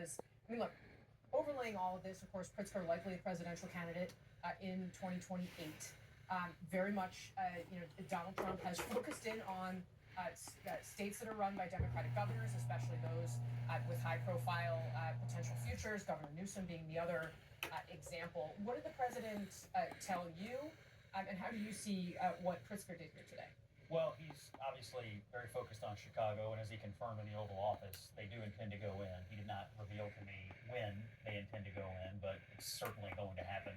because, I mean, look, overlaying all of this, of course, Pritzker likely a presidential candidate in 2028. Very much, Donald Trump has focused in on states that are run by Democratic governors, especially those with high-profile potential futures. Governor Newsom being the other example. What did the president tell you, and how do you see what Pritzker did here today? Well, he's obviously very focused on Chicago, and as he confirmed in the Oval Office, they do intend to go in. He did not reveal to me when they intend to go in, but it's certainly going to happen.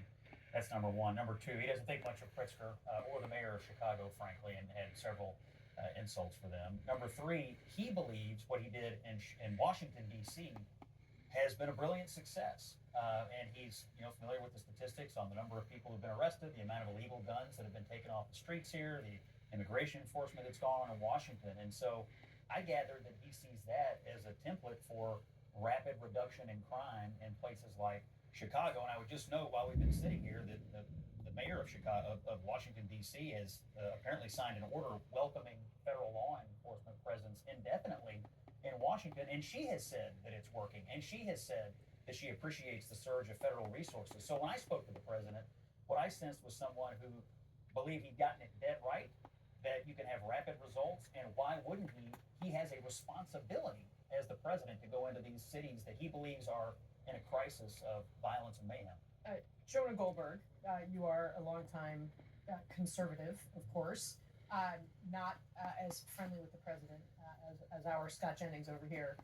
That's number one. Number two, he doesn't think much of Pritzker or the mayor of Chicago, frankly, and had several insults for them. Number three, he believes what he did in Washington, D.C. has been a brilliant success. And he's familiar with the statistics on the number of people who've been arrested, the amount of illegal guns that have been taken off the streets here, the immigration enforcement that's gone on in Washington. And so I gather that he sees that as a template for rapid reduction in crime in places like Chicago. And I would just note while we've been sitting here that the mayor of Chicago, of Washington, D.C. has apparently signed an order welcoming federal law enforcement presence indefinitely in Washington. And she has said that it's working. And she has said that she appreciates the surge of federal resources. So when I spoke to the president, what I sensed was someone who believed he'd gotten it dead right, that you can have rapid results, and why wouldn't he? He has a responsibility as the president to go into these cities that he believes are in a crisis of violence and mayhem. Jonah Goldberg, you are a longtime conservative, of course, not as friendly with the president as our Scott Jennings over here,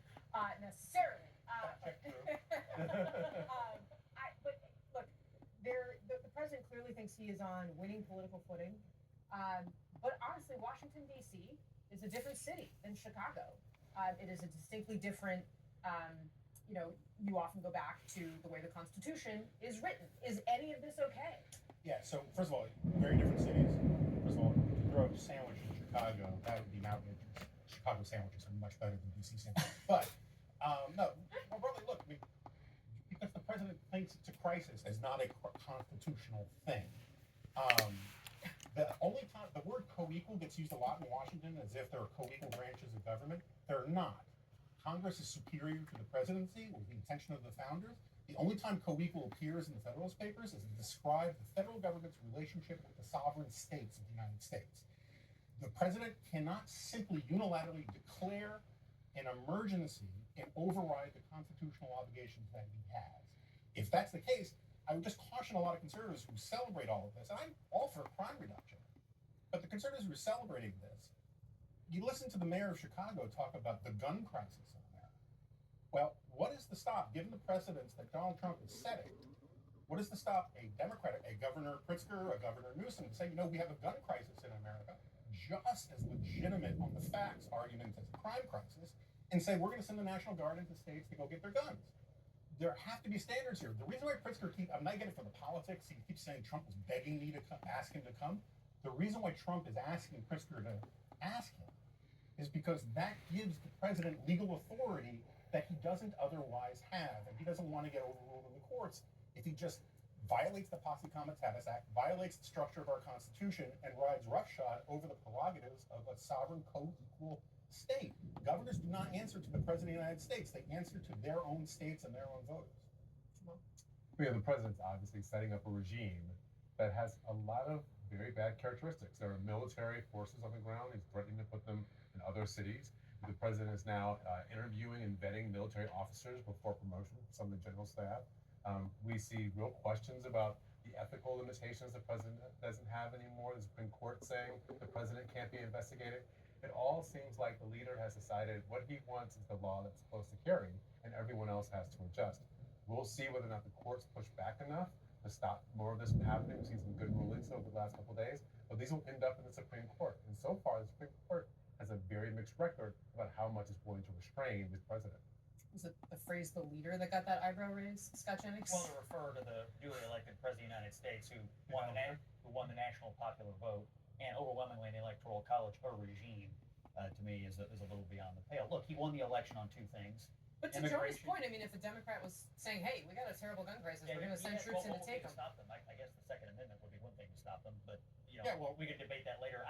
necessarily. But look, the president clearly thinks he is on winning political footing. But honestly, Washington, D.C. is a different city than Chicago. It is a distinctly different, you often go back to the way the Constitution is written. Is any of this okay? Yeah, so first of all, very different cities. First of all, to throw a sandwich in Chicago, that would be an outrage. Chicago sandwiches are much better than D.C. sandwiches. But, no, well, brother, look, I mean, because the president thinks it's a crisis is not a constitutional thing. The only time the word co-equal gets used a lot in Washington as if there are co-equal branches of government. They're not. Congress is superior to the presidency, was the intention of the founders. The only time co-equal appears in the Federalist Papers is to describe the federal government's relationship with the sovereign states of the United States. The president cannot simply unilaterally declare an emergency and override the constitutional obligations that he has. If that's the case, I would just caution a lot of conservatives who celebrate all of this, and I'm all for crime reduction, but the conservatives who are celebrating this, you listen to the mayor of Chicago talk about the gun crisis in America. Well, what is to stop, given the precedents that Donald Trump is setting, what is to stop a Democrat, a Governor Pritzker, a Governor Newsom, to say, we have a gun crisis in America, just as legitimate on the facts argument as a crime crisis, and say, we're going to send the National Guard into states to go get their guns. There have to be standards here. The reason why Pritzker I'm not getting it for the politics. He keeps saying Trump was begging me to come, ask him to come. The reason why Trump is asking Pritzker to ask him is because that gives the president legal authority that he doesn't otherwise have, and he doesn't want to get overruled in the courts if he just violates the Posse Comitatus Act, violates the structure of our Constitution, and rides roughshod over the prerogatives of a sovereign co-equal state. Governors do not answer to the president of the United States. They answer to their own states and their own voters. The president's obviously setting up a regime that has a lot of very bad characteristics. There are military forces on the ground. He's threatening to put them in other cities. The president is now interviewing and vetting military officers before promotion for some of the general staff. We see real questions about the ethical limitations the president doesn't have anymore. The Supreme Court saying the president can't be investigated. It all seems like the leader has decided what he wants is the law that's supposed to carry, and everyone else has to adjust. We'll see whether or not the courts push back enough to stop more of this from happening. We've seen some good rulings over the last couple of days, but these will end up in the Supreme Court. And so far, the Supreme Court has a very mixed record about how much it's willing to restrain this president. Was it the phrase "the leader" that got that eyebrow raised, Scott Jennings? Well, to refer to the duly elected president of the United States who won the national popular vote and overwhelmingly in the Electoral College, a regime, to me is a little beyond the pale. Look, he won the election on two things. But to Joey's immigration. point, I mean, if the Democrat was saying, "Hey, we got a terrible gun crisis, we're going to send troops in to take them," Stop them. I guess the Second Amendment would be one thing to stop them, but Yeah, well, we could debate that later.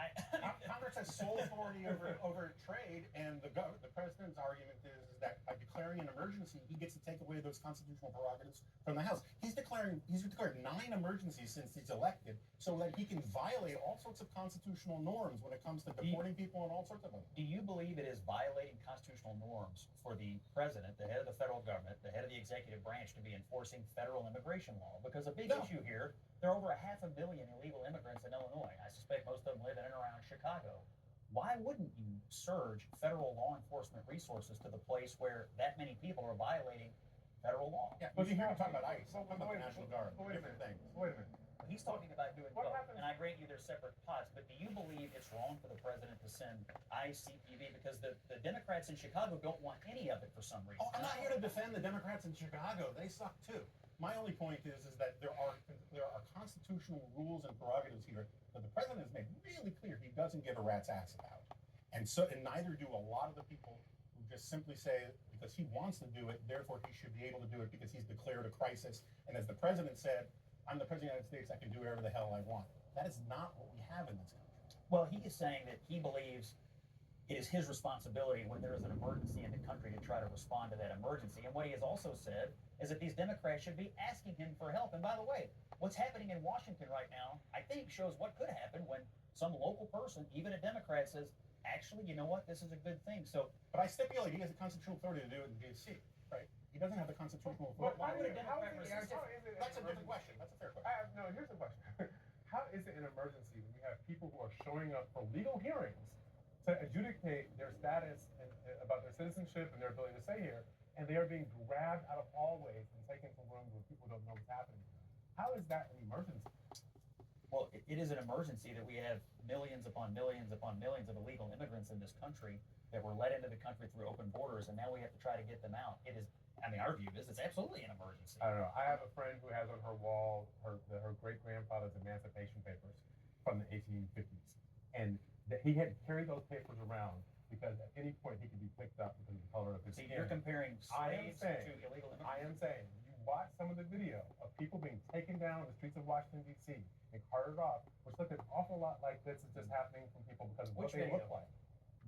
Congress has sole authority over trade, and the president's argument is that by declaring an emergency, he gets to take away those constitutional prerogatives from the House. He's declared 9 emergencies since he's elected, so that he can violate all sorts of constitutional norms when it comes to deporting people and all sorts of them. Do you believe it is violating constitutional norms for the president, the head of the federal government, the head of the executive branch, to be enforcing federal immigration law? Because a big issue here, there are over 500,000 illegal immigrants in Illinois. I suspect most of them live in and around Chicago. Why wouldn't you surge federal law enforcement resources to the place where that many people are violating federal law? Yeah, but you hear him talk about ICE, talking about the National Guard, different things. Wait a minute. He's talking about doing What both, happens- and I grant you they're separate pots, but do you believe it's wrong for the president to send ICE, CPB? Because the Democrats in Chicago don't want any of it for some reason. Oh, I'm not here to defend the Democrats in Chicago. They suck too. My only point is that there are constitutional rules and prerogatives here that the president has made really clear he doesn't give a rat's ass about. And neither do a lot of the people who just simply say because he wants to do it, therefore he should be able to do it because he's declared a crisis. And as the president said, I'm the president of the United States, I can do whatever the hell I want. That is not what we have in this country. Well, he is saying that he believes it is his responsibility when there is an emergency in the country to try to respond to that emergency. And what he has also said is that these Democrats should be asking him for help. And by the way, what's happening in Washington right now, I think, shows what could happen when some local person, even a Democrat, says, actually, you know what, this is a good thing. So, but I stipulate he has the constitutional authority to do it in D.C., right? He doesn't have the constitutional authority. Why would a How Democrat is resist? That's a different question. That's a fair question. No, here's the question. How is it an emergency when we have people who are showing up for legal hearings to adjudicate their status and about their citizenship and their ability to stay here, and they are being grabbed out of hallways and taken to rooms where people don't know what's happening? How is that an emergency? Well, it is an emergency that we have millions upon millions upon millions of illegal immigrants in this country that were let into the country through open borders, and now we have to try to get them out. It is, I mean, our view is it's absolutely an emergency. I don't know. I have a friend who has on her wall her great-grandfather's emancipation papers from the 1850s. And he had carried those papers around because at any point he could be picked up because of the color of his See, skin. you're comparing slaves to illegal immigrants. I am saying, you watch some of the video of people being taken down the streets of Washington, D.C. and carted off, which look an awful lot like this is just happening from people because of what Which they video? look like.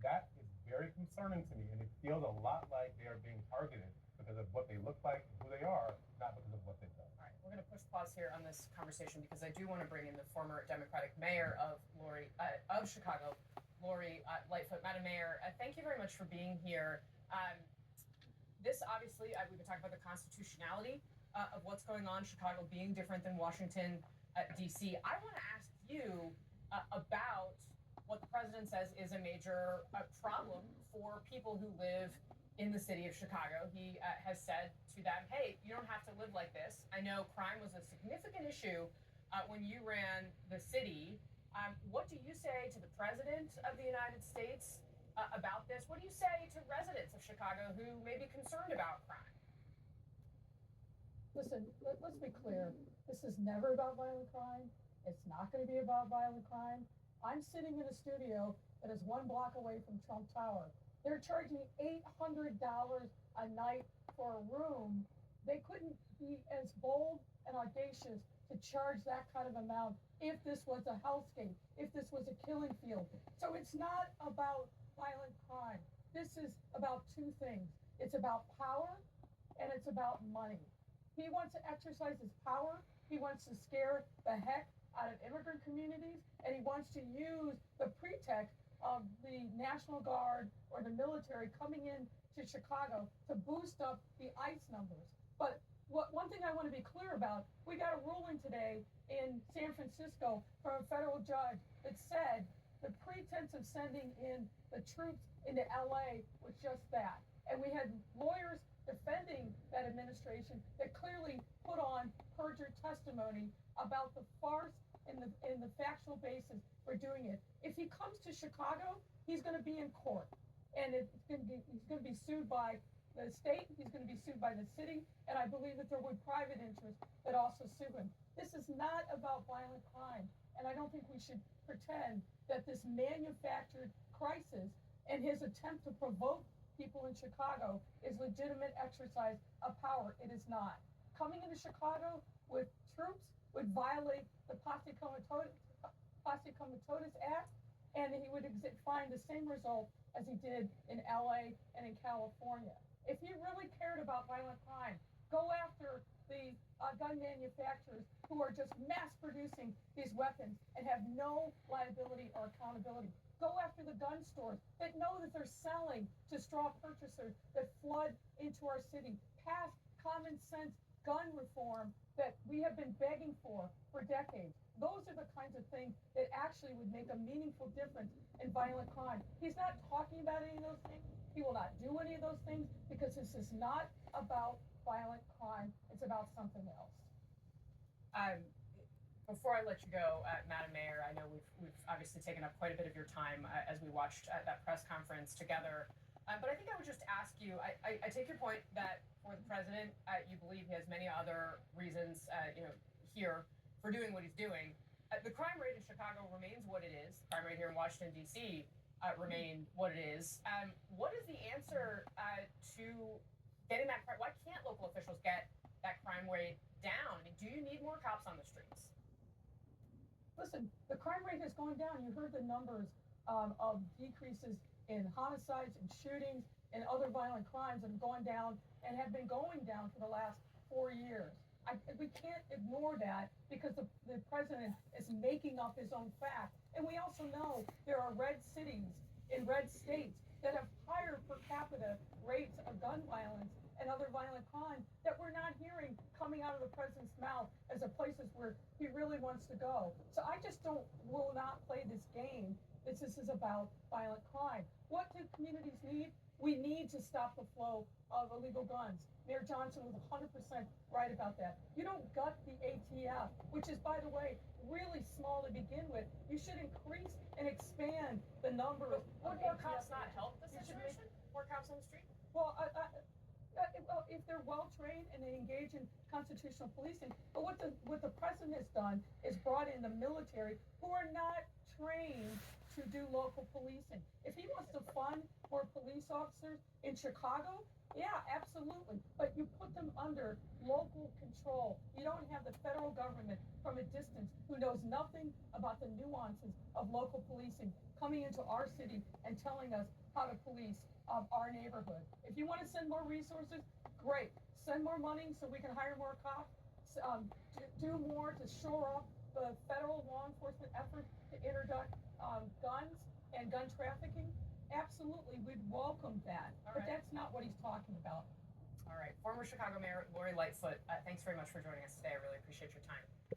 That is very concerning to me, and it feels a lot like they are being targeted because of what they look like, who they are, not because of what they've done. All right, we're going to push pause here on this conversation because I do want to bring in the former Democratic mayor of Chicago, Lori Lightfoot. Madam Mayor, thank you very much for being here. This obviously, we've been talking about the constitutionality of what's going on, Chicago being different than Washington, D.C. I want to ask you about what the president says is a major problem for people who live in the city of Chicago. He has said to them, hey, you don't have to live like this. I know crime was a significant issue when you ran the city. What do you say to the president of the United States about this? What do you say to residents of Chicago who may be concerned about crime? Listen, let's be clear. This is never about violent crime. It's not going to be about violent crime. I'm sitting in a studio that is 1 block away from Trump Tower. They're charging $800 a night for a room. They couldn't be as bold and audacious to charge that kind of amount if this was a hellscape, if this was a killing field. So it's not about violent crime. This is about 2 things. It's about power and it's about money. He wants to exercise his power. He wants to scare the heck out of immigrant communities, and he wants to use the pretext of the National Guard or the military coming in to Chicago to boost up the ICE numbers. But one thing I want to be clear about, we got a ruling today in San Francisco from a federal judge that said the pretense of sending in the troops into LA was just that. And we had lawyers defending that administration that clearly put on perjured testimony about the farce and the factual basis for doing it. If he comes to Chicago, he's going to be in court, and he's going to be sued by the state. He's going to be sued by the city, and I believe that there were private interests that also sue him. This is not about violent crime, and I don't think we should pretend that this manufactured crisis and his attempt to provoke people in Chicago is legitimate exercise of power. It is not. Coming into Chicago with troops would violate the Posse Comitatus Act, and he would find the same result as he did in LA and in California. If he really cared about violent crime, go after the gun manufacturers who are just mass producing these weapons and have no liability or accountability. Go after the gun stores that know that they're selling to straw purchasers that flood into our city. Pass common sense gun reform that we have been begging for decades. Those are the kinds of things that actually would make a meaningful difference in violent crime. He's not talking about any of those things. He will not do any of those things because this is not about violent crime. It's about something else. Before I let you go, Madam Mayor, I know we've obviously taken up quite a bit of your time as we watched that press conference together. But I think I would just ask you, I take your point that for the president, you believe he has many other reasons, here for doing what he's doing. The crime rate in Chicago remains what it is. Crime rate here in Washington, D.C. Remain what it is. What is the answer to getting that crime? Why can't local officials get that crime rate down? I mean, do you need more cops on the streets? Listen, the crime rate has gone down. You heard the numbers of decreases in homicides and shootings and other violent crimes have gone down and have been going down for the last 4 years. We can't ignore that because the president is making up his own facts. And we also know there are red cities in red states that have higher per capita rates of gun violence and other violent crime that we're not hearing coming out of the president's mouth as the places where he really wants to go. So I just will not play this game that this is about violent crime. What do communities need? We need to stop the flow of illegal guns. Mayor Johnson was 100% right about that. You don't gut the ATF, which is, by the way, really small to begin with. You should increase and expand the number of Would more ATF cops not help the You should situation? More cops on the street? Well, if they're well trained and they engage in constitutional policing, but what the president has done is brought in the military who are not trained to do local policing. If he wants to fund more police officers in Chicago, yeah, absolutely. But you put them under local control. You don't have the federal government from a distance who knows nothing about the nuances of local policing coming into our city and telling us how to police our neighborhood. If you want to send more resources, great. Send more money so we can hire more cops. Do more to shore up the federal law enforcement effort to interdict guns and gun trafficking. Absolutely, we'd welcome that. All But right. that's not what he's talking about. All right. Former Chicago Mayor Lori Lightfoot, thanks very much for joining us today. I really appreciate your time.